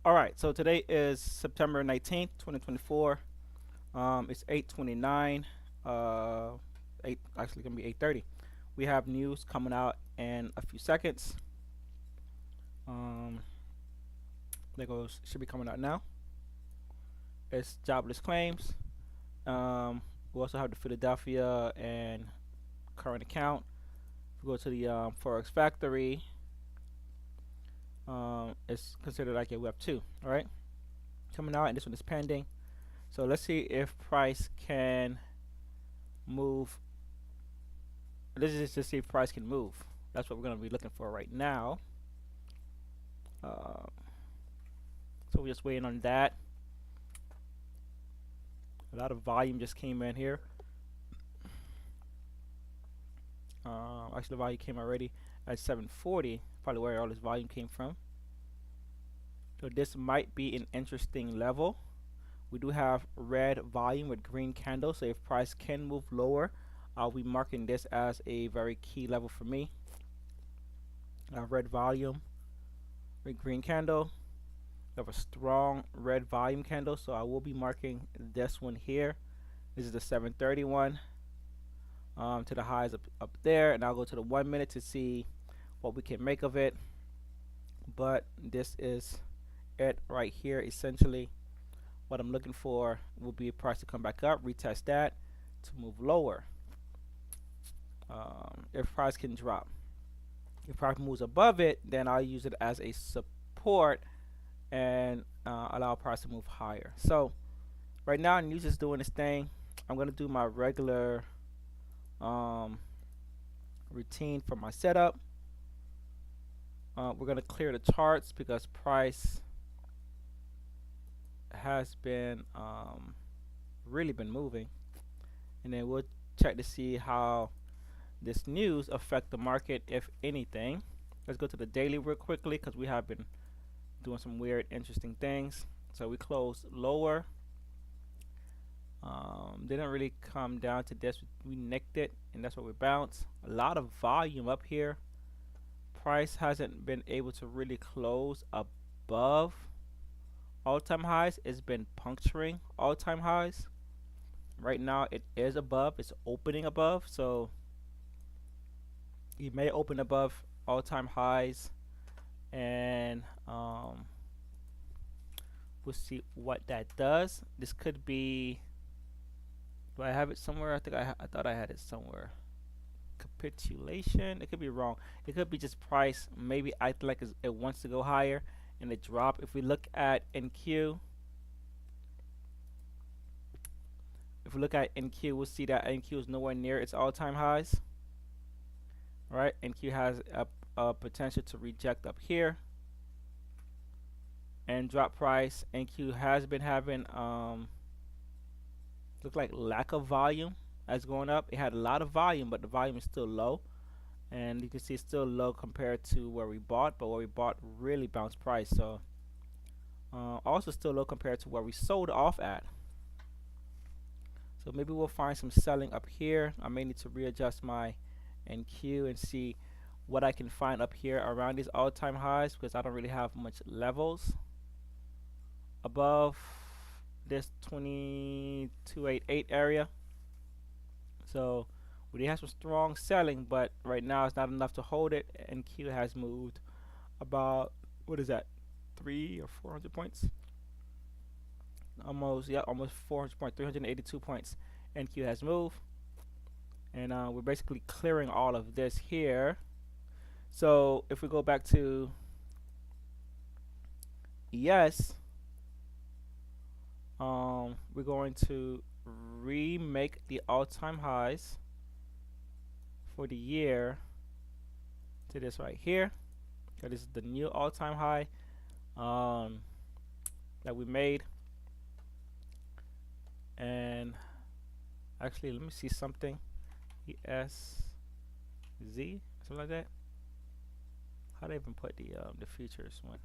All right, so today is September 19th, 2024. It's 8:29. Uh, 8 actually gonna be 8:30. We have news coming out in a few seconds. Um, that goes should be coming out now. It's jobless claims. We also have the Philadelphia and current account. If we go to the Forex Factory, it's considered like a Web 2. All right, coming out, and this one is pending. So let's see if price can move. This is just to see if price can move. That's what we're going to be looking for right now. Uh, so we're just waiting on that. A lot of volume just came in here. Actually, the volume came already at 740. Probably where all this volume came from. So this might be an interesting level. We do have red volume with green candles. So if price can move lower, I'll be marking this as a very key level for me. Red volume with green candle. We have a strong red volume candle, so I will be marking this one here. This is the 731 to the highs up there, and I'll go to the 1 minute to see what we can make of it. But this is it right here. Essentially, what I'm looking for will be a price to come back up, retest that to move lower. If price can drop, if price moves above it, then I'll use it as a support and allow price to move higher. So right now, news is doing its thing. I'm gonna do my regular routine for my setup. We're gonna clear the charts because price has been really been moving, and then we'll check to see how this news affect the market, if anything. Let's go to the daily real quickly because we have been doing some weird, interesting things. So we closed lower. Didn't really come down to this. We nicked it, and that's where we bounced. A lot of volume up here. Price hasn't been able to really close above all-time highs. It's been puncturing all-time highs. Right now, it is above. It's opening above, so it may open above all-time highs, and we'll see what that does. This could be. Do I have it somewhere? I think I thought I had it somewhere. Capitulation. It could be wrong. It could be just price. Maybe I feel like it wants to go higher and it drop. If we look at NQ, we'll see that NQ is nowhere near its all-time highs. All right, NQ has a potential to reject up here and drop price. NQ has been having look like lack of volume as going up. It had a lot of volume, but the volume is still low, and you can see it's still low compared to where we bought, but where we bought really bounced price. So also still low compared to where we sold off at. So maybe we'll find some selling up here. I may need to readjust my NQ and see what I can find up here around these all-time highs, because I don't really have much levels above this 2288 area. So we did have some strong selling, but right now it's not enough to hold it. NQ has moved about, what is that, 300 or 400 points? Almost, yeah, almost 400 points, 382 points. NQ has moved, and we're basically clearing all of this here. So if we go back to ES, we're going to remake the all-time highs for the year to this right here. So this is the new all-time high that we made. And actually, let me see something. ESZ, something like that. How do I even put the futures one?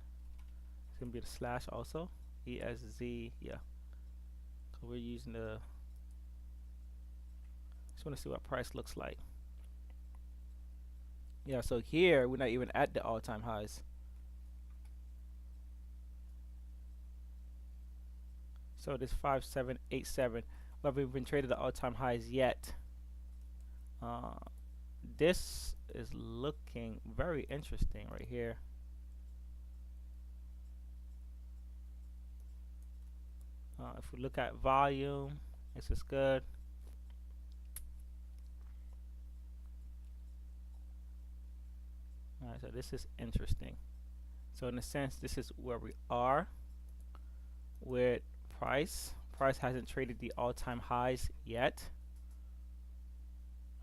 It's gonna be the slash also. ESZ, yeah. We're using the. Just want to see what price looks like. Yeah, so here we're not even at the all-time highs. So this 5787, we haven't even traded the all-time highs yet. Uh, this is looking very interesting right here. If we look at volume, this is good. Alright, so this is interesting. So in a sense, this is where we are with price. Price hasn't traded the all-time highs yet.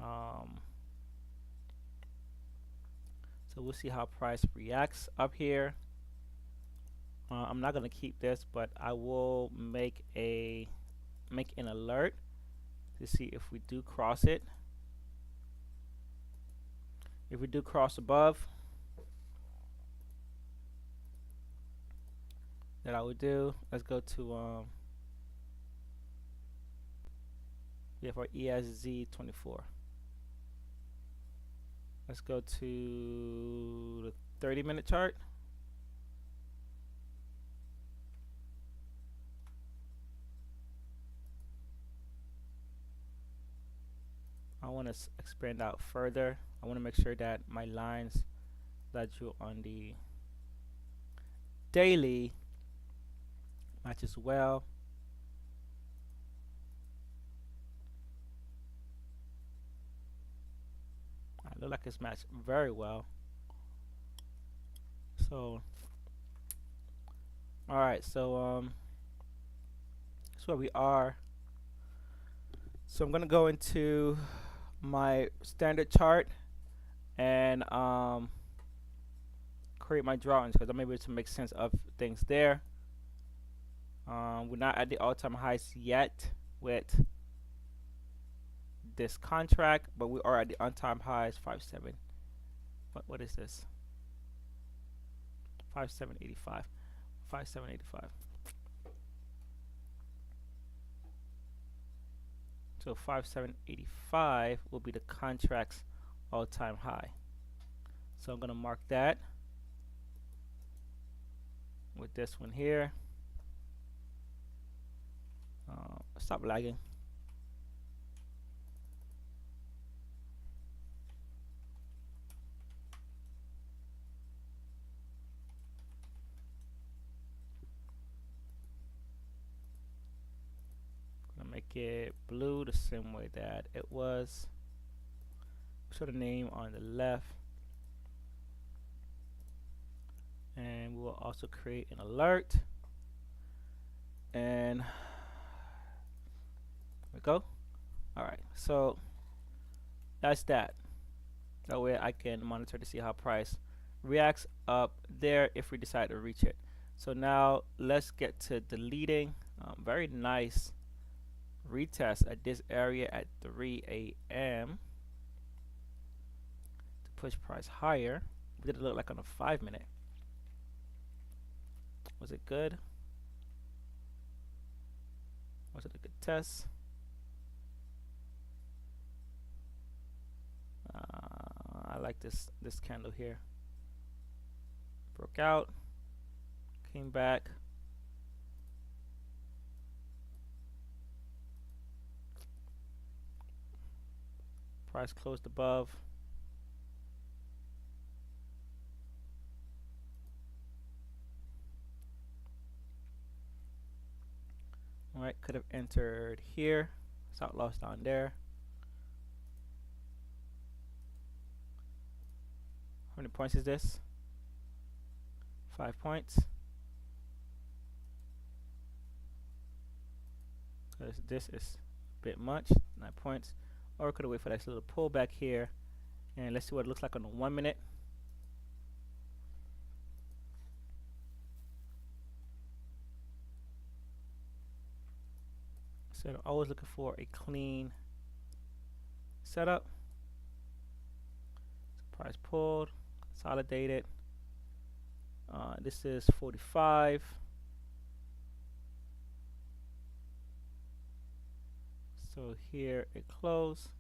So we'll see how price reacts up here. I'm not gonna keep this, but I will make an alert to see if we do cross it. If we do cross above, that I would do. Let's go to for ESZ24. Let's go to the 30-minute chart. I want to expand out further. I want to make sure that my lines that I drew on the daily matches well. I look like it's matched very well. So, all right. So that's where we are. So I'm gonna go into my standard chart and create my drawings because I'm able to make sense of things there. We're not at the all-time highs yet with this contract, but we are at the all-time highs. 57. What is this? 5785. 5785. So 5785 will be the contract's all-time high. So I'm gonna mark that with this one here. Stop lagging. Gonna make it blue the same way that it was. Show the name on the left. And we will also create an alert. And there we go. Alright, so that's that. That way I can monitor to see how price reacts up there if we decide to reach it. So now let's get to deleting. Very nice retest at this area at 3 a.m. to push price higher. What did it look like on a 5-minute? Was it good? Was it a good test? I like this candle here. Broke out, came back. Price closed above. Alright, could have entered here. Stop loss down there. How many points is this? 5 points. Because this is a bit much. 9 points. Or could have waited for this little pullback here. And let's see what it looks like on the 1 minute. So I'm always looking for a clean setup. So price pulled, consolidated. This is 45. So here it closed.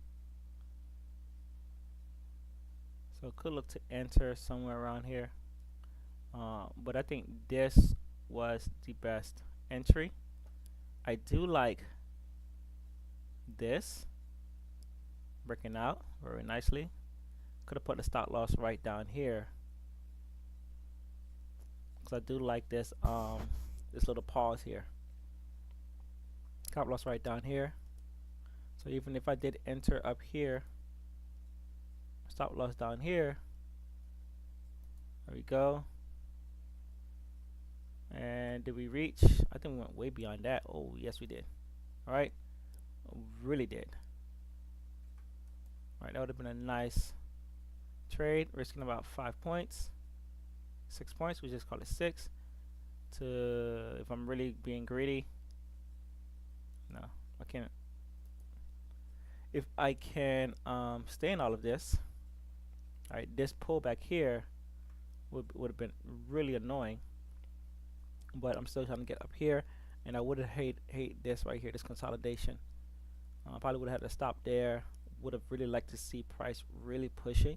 So it could look to enter somewhere around here. But I think this was the best entry. I do like this breaking out very nicely. Could have put the stop loss right down here because I do like this little pause here. Stop loss right down here. So even if I did enter up here, stop loss down here. There we go. And did we reach? I think we went way beyond that. Oh, yes, we did. All right. Really did. All right, that would have been a nice trade, risking about 5 points. 6 points. We just call it 6. To if I'm really being greedy. No, I can't. If I can stay in all of this, all right, this pullback here would have been really annoying. But I'm still trying to get up here, and I would have hate this right here, this consolidation. I probably would have had to stop there. Would have really liked to see price really pushing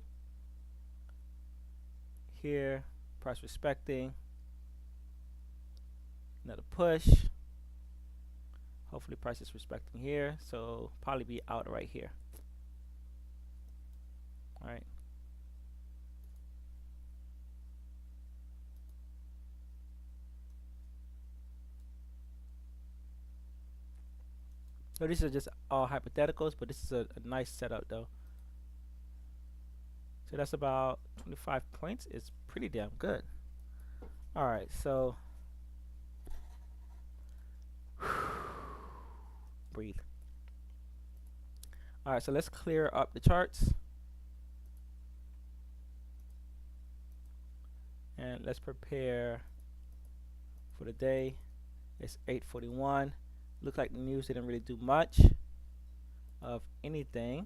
here, price respecting, another push. Hopefully price is respecting here, so probably be out right here. All right. So these are just all hypotheticals, but this is a nice setup though. So that's about 25 points. It's pretty damn good. All right, so breathe. All right, so let's clear up the charts. And let's prepare for the day. It's 8:41. Looks like the news didn't really do much of anything.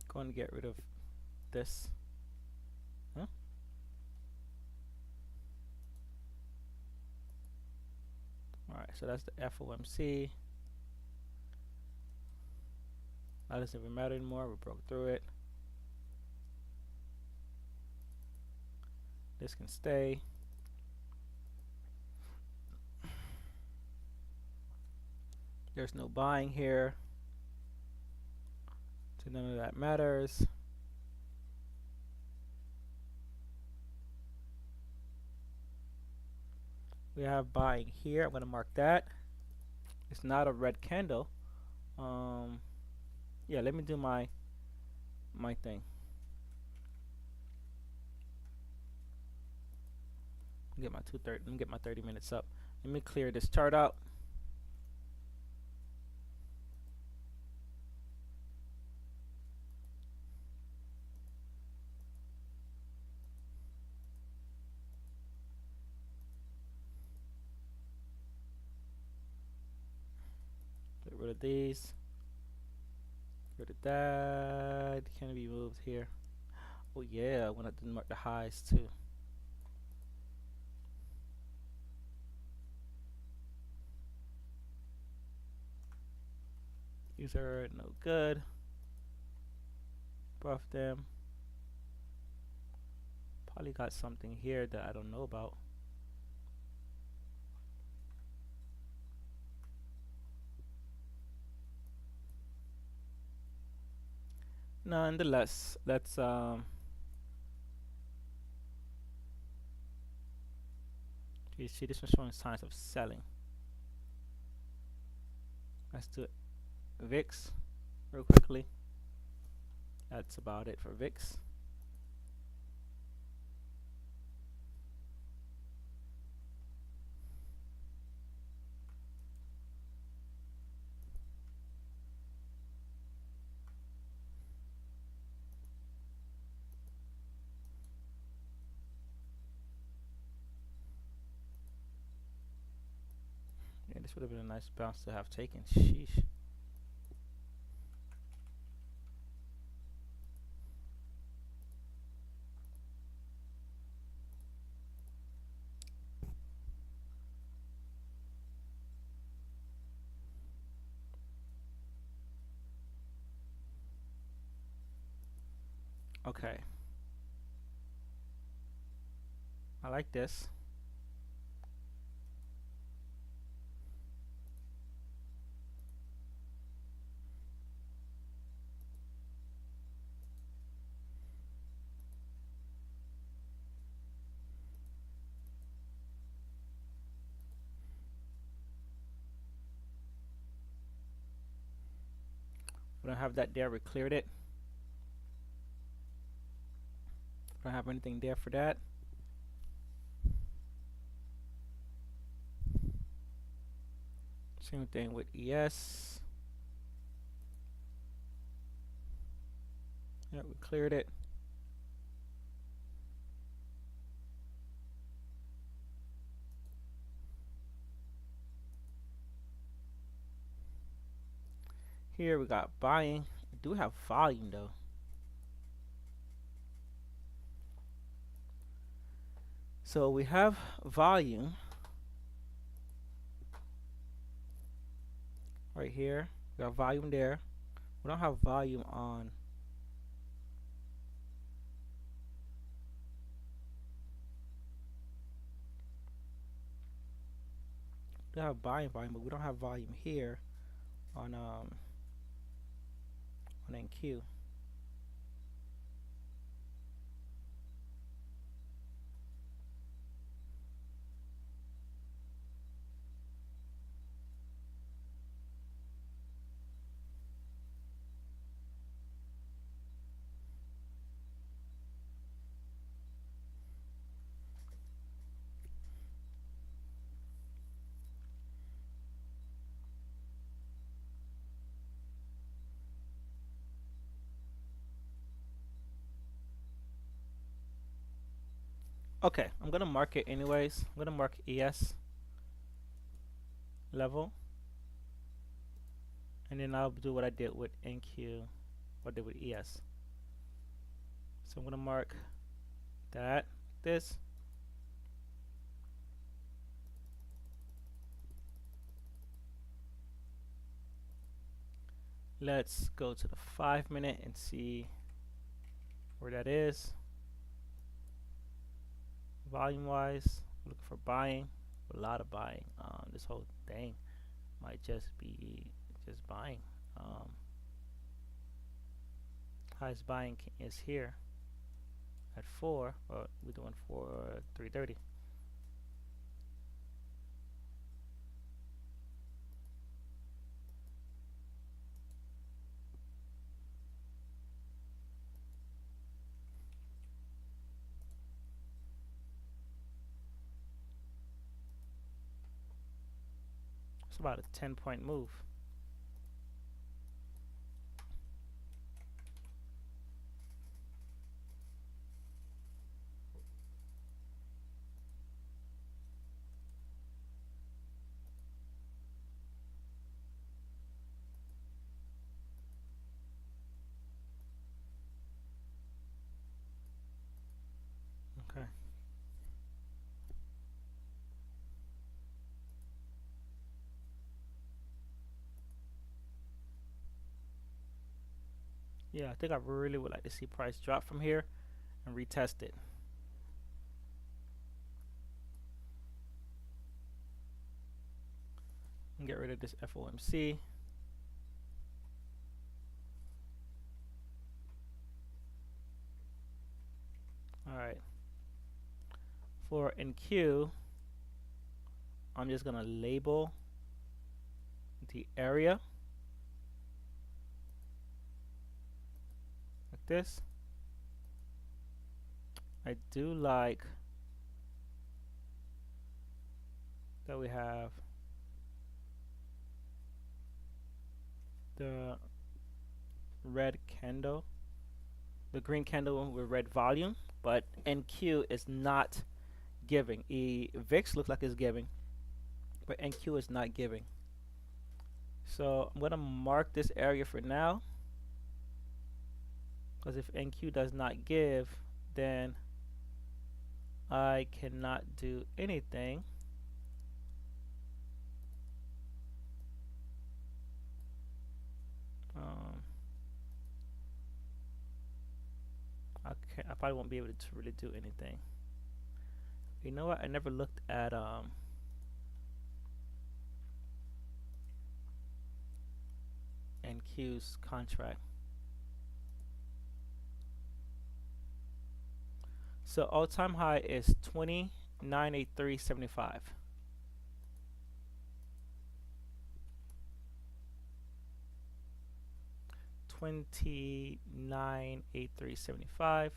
Going to get rid of this. Huh? Alright, so that's the FOMC. That doesn't even matter anymore. We broke through it. This can stay. There's no buying here, so none of that matters. We have buying here. I'm going to mark that. It's not a red candle. Yeah, let me do my thing. Get my 2:30. Let me get my 30 minutes up. Let me clear this chart out. Get rid of these. Get rid of that. Can be moved here. Oh yeah, I want to mark the highs too. These are no good. Buff them. Probably got something here that I don't know about. Nonetheless, let's you see this one's showing signs of selling. Let's do VIX real quickly. That's about it for VIX. Yeah, this would have been a nice bounce to have taken. Sheesh. Okay, I like this. We don't have that there. We cleared it. Don't have anything there for that. Same thing with ES. Yeah, we cleared it. Here we got buying. We do have volume though. So we have volume right here. We got volume there. We don't have volume on. We have buying volume, but we don't have volume here on NQ. Okay, I'm gonna mark it anyways. I'm gonna mark ES level, and then I'll do what I did with NQ, what I did with ES. So I'm gonna mark that, this. Let's go to the 5 minute and see where that is. Volume wise, looking for buying, a lot of buying. This whole thing might just be just buying. Highest buying is here at 4, but we're doing for 330. It's about a 10-point move. Okay. Yeah, I think I really would like to see price drop from here and retest it. And get rid of this FOMC. Alright. For NQ, I'm just gonna label the area like this. I do like that we have the red candle, the green candle with red volume, but NQ is not giving. VIX looks like it's giving, but NQ is not giving. So I'm gonna mark this area for now, because if NQ does not give, then I cannot do anything. I probably won't be able to really do anything. You know what? I never looked at NQ's contract. So all-time high is 2983.75. 2983.75.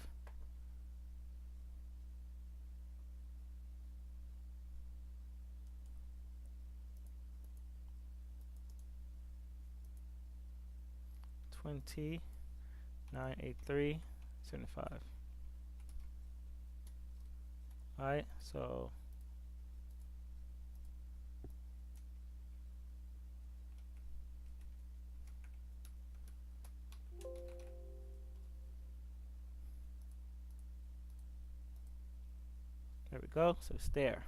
$29.83.75. Alright, so there we go. So it's there.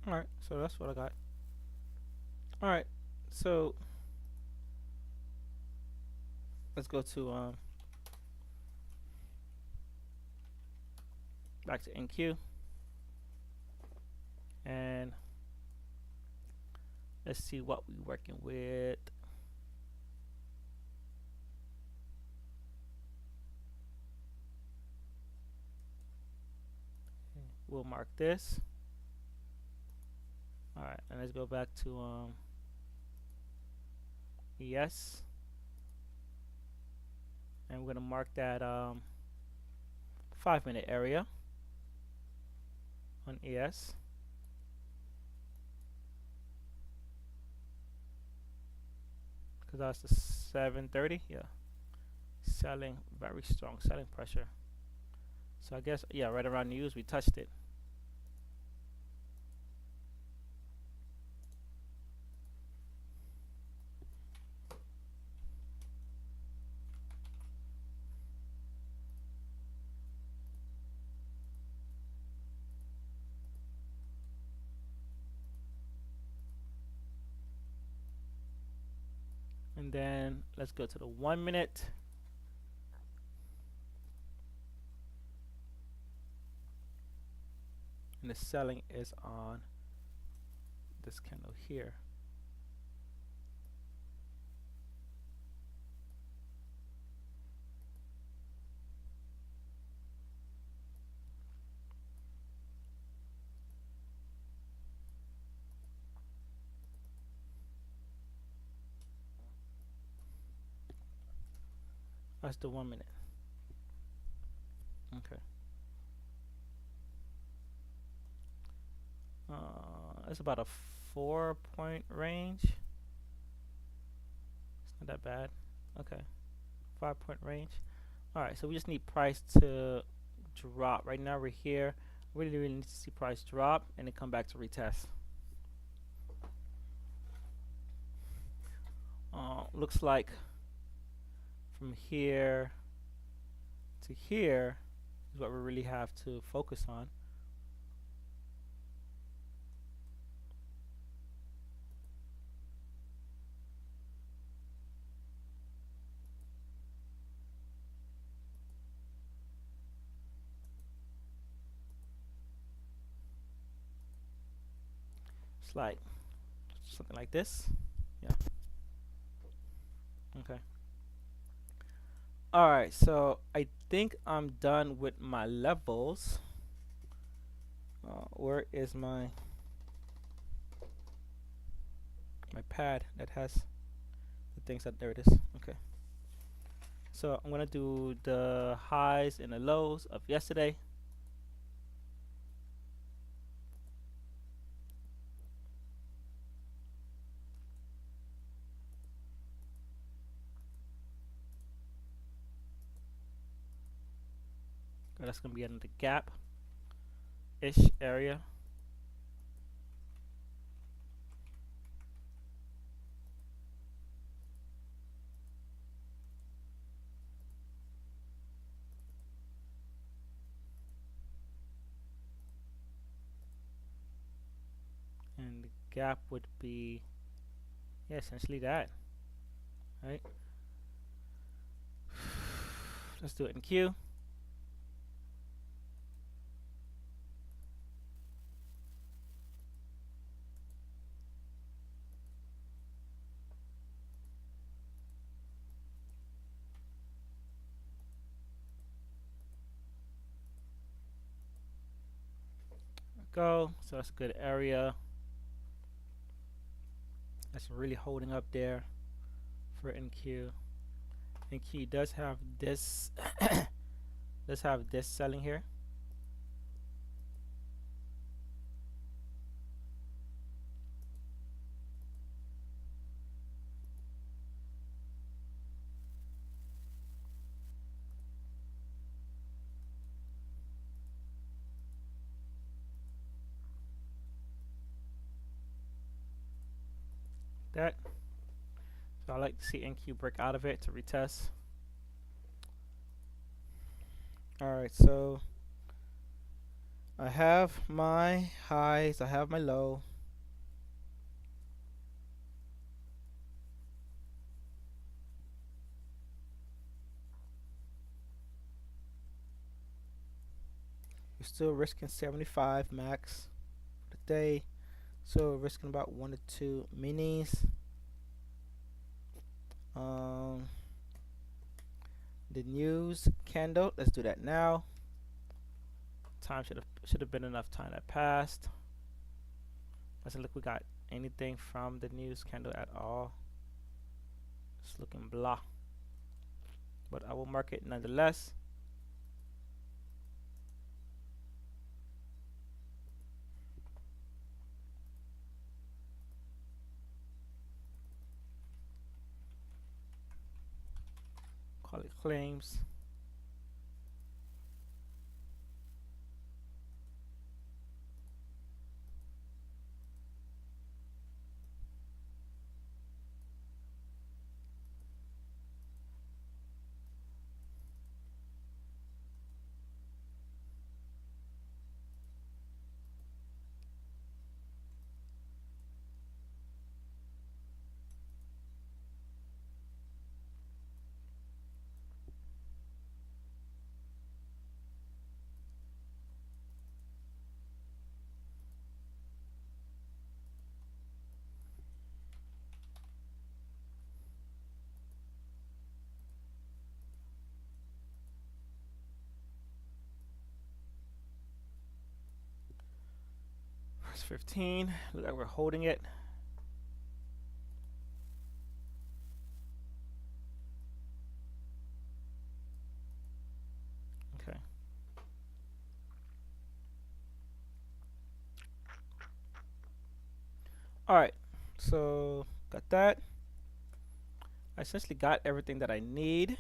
Alright, so that's what I got. Alright, so let's go to back to NQ, and let's see what we're working with. We'll mark this. Alright, and let's go back to ES, and we're gonna mark that 5-minute area on ES. Because that's the 730, yeah. Selling, very strong selling pressure. So I guess, yeah, right around news we touched it. And then let's go to the 1 minute. And the selling is on this candle here. That's the 1 minute. Okay. It's about a 4 point range. It's not that bad. Okay. 5 point range. Alright, so we just need price to drop. Right now we're here. Really need to see price drop and then come back to retest. Looks like from here to here is what we really have to focus on. It's like something like this. Yeah. Okay. Alright, so I think I'm done with my levels. Where is my pad that has the things that, there it is. Okay. So I'm gonna do the highs and the lows of yesterday. That's gonna be in the gap-ish area. And the gap would be, yeah, essentially that. Right? Let's do it in Q. Go. So that's a good area. That's really holding up there for NQ. NQ does have this does have this selling here. That. So I like to see NQ break out of it to retest. Alright, so I have my highs, I have my low. We're still risking 75 max for the day. So we're risking about 1 to 2 minis. The news candle, let's do that now. Time should have been enough time that passed. Doesn't look we got anything from the news candle at all. It's looking blah, but I will mark it nonetheless. Call it claims. First 15. Look like we're holding it. All right, so got that. I essentially got everything that I need.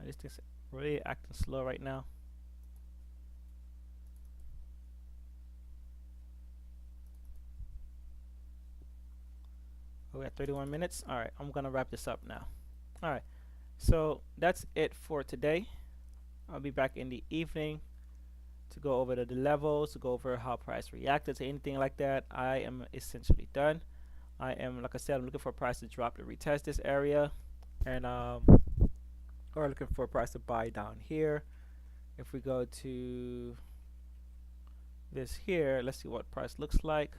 This thing's really acting slow right now. We're at 31 minutes. All right, I'm gonna wrap this up now. All right, so that's it for today. I'll be back in the evening to go over the levels, to go over how price reacted to anything like that. I am essentially done. I am, like I said, I'm looking for a price to drop to retest this area, and or looking for a price to buy down here. If we go to this here, let's see what price looks like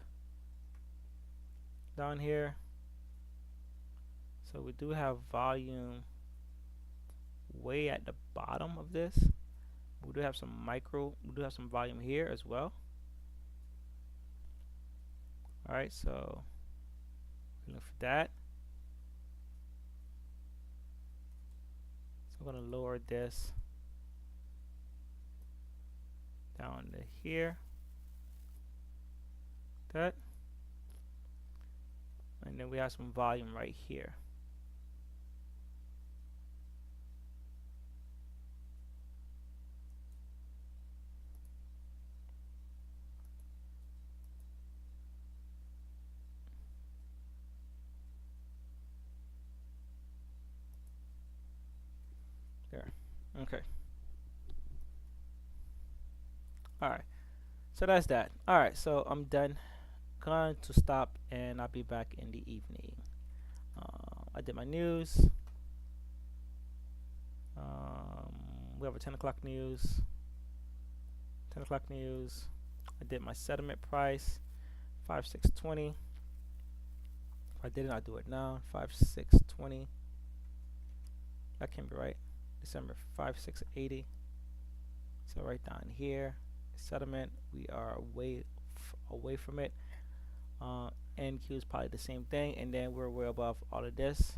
down here. So we do have volume way at the bottom of this. We do have some volume here as well. All right, so look for that. So I'm gonna lower this down to here. That. And then we have some volume right here. There. Okay. Alright. So that's that. Alright, so I'm done. Going to stop and I'll be back in the evening. I did my news. We have a 10 o'clock news. 10 o'clock news. I did my settlement price, 5620. If I didn't, I'll do it now. 5620. That can't be right. December 5680. So right down here, settlement. We are away from it. NQ is probably the same thing, and then we're way above all of this.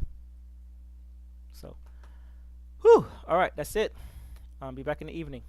So, whew. All right, that's it. Be back in the evening.